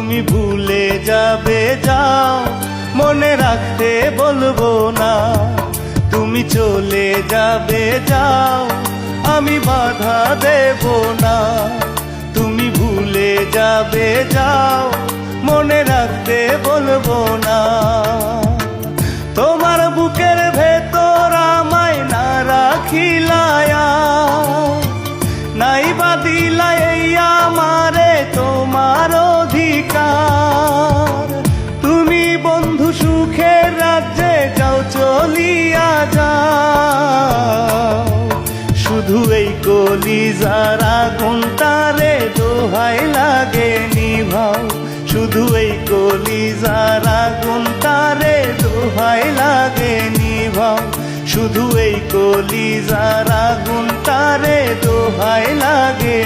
তুমি ভুলে যাবে যাও, মনে রাখতে বলবো না। তুমি চলে যাবে যাও, আমি বাধা দেব না। তুমি ভুলে যাবে যাও, মনে রাখতে বলবো না। তোমার বুকের ভেতর আমায় না রাখিলায়া, নাই বাদিলা এই আমারে তোমার অধিকার। তুমি বন্ধু সুখের রাজ্যে যাও, চলিয়া যাও। শুধু এই কলিজার আগুনটারে দোহাই লাগে নিভাও, শুধু এই কলিজার আগুনটারে দোহাই লাগে নিভাও, শুধু এই কলিজার আগুনটারে দোহাই লাগে।